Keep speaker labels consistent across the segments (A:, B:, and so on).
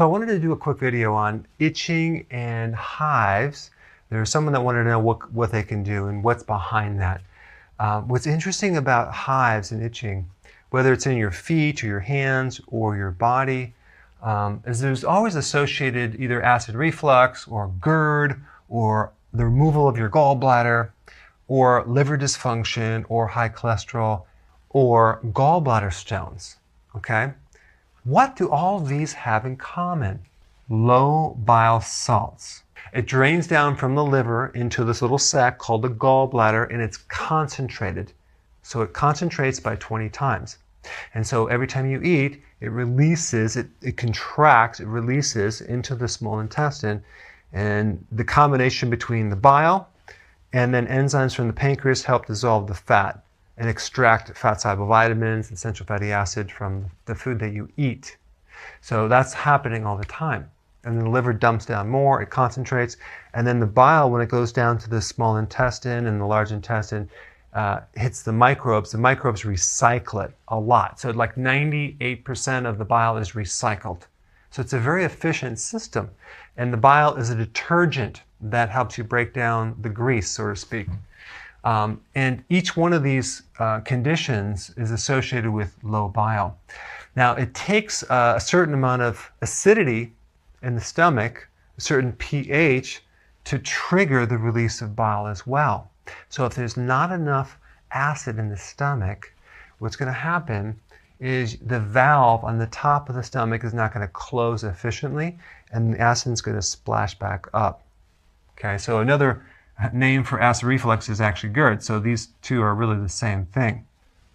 A: So I wanted to do a quick video on itching and hives. There's someone that wanted to know what they can do and what's behind that. What's interesting about hives and itching, whether it's in your feet or your hands or your body, is there's always associated either acid reflux or GERD or the removal of your gallbladder or liver dysfunction or high cholesterol or gallbladder stones, okay? What do all these have in common? Low bile salts. It drains down from the liver into this little sac called the gallbladder, and it's concentrated. So it concentrates by 20 times. And so every time you eat, it releases, it contracts, it releases into the small intestine. And the combination between the bile and then enzymes from the pancreas help dissolve the fat and extract fat-soluble vitamins, essential fatty acid from the food that you eat. So that's happening all the time. And then the liver dumps down more, it concentrates, and then the bile, when it goes down to the small intestine and the large intestine, hits the microbes recycle it a lot. So like 98% of the bile is recycled. So it's a very efficient system. And the bile is a detergent that helps you break down the grease, so to speak. And each one of these conditions is associated with low bile. Now, it takes a certain amount of acidity in the stomach, a certain pH, to trigger the release of bile as well. So if there's not enough acid in the stomach, what's going to happen is the valve on the top of the stomach is not going to close efficiently, and the acid is going to splash back up. Okay, so another name for acid reflux is actually GERD, so these two are really the same thing.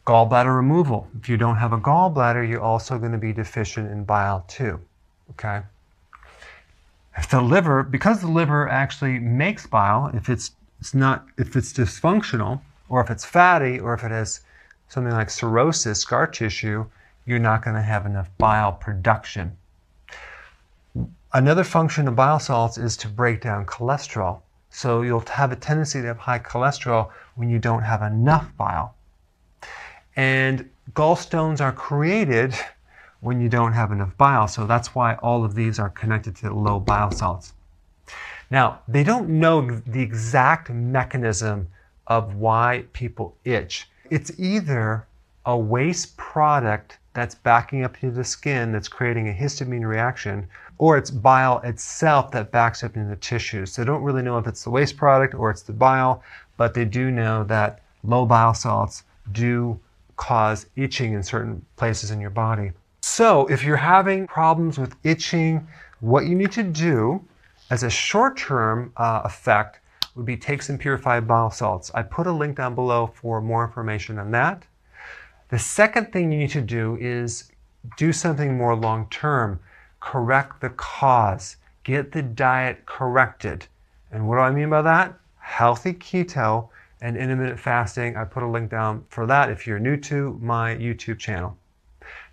A: Gallbladder removal. If you don't have a gallbladder, you're also going to be deficient in bile too. Okay. If the liver, because the liver actually makes bile, if it's dysfunctional, or if it's fatty, or if it has something like cirrhosis, scar tissue, you're not going to have enough bile production. Another function of bile salts is to break down cholesterol. So you'll have a tendency to have high cholesterol when you don't have enough bile. And gallstones are created when you don't have enough bile. So that's why all of these are connected to low bile salts. Now, they don't know the exact mechanism of why people itch. It's either a waste product that's backing up into the skin that's creating a histamine reaction, or it's bile itself that backs up into the tissues. So they don't really know if it's the waste product or it's the bile, but they do know that low bile salts do cause itching in certain places in your body. So if you're having problems with itching, what you need to do as a short-term effect would be take some purified bile salts. I put a link down below for more information on that. The second thing you need to do is do something more long-term. Correct the cause. Get the diet corrected. And what do I mean by that? Healthy keto and intermittent fasting. I put a link down for that if you're new to my YouTube channel.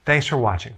A: Thanks for watching.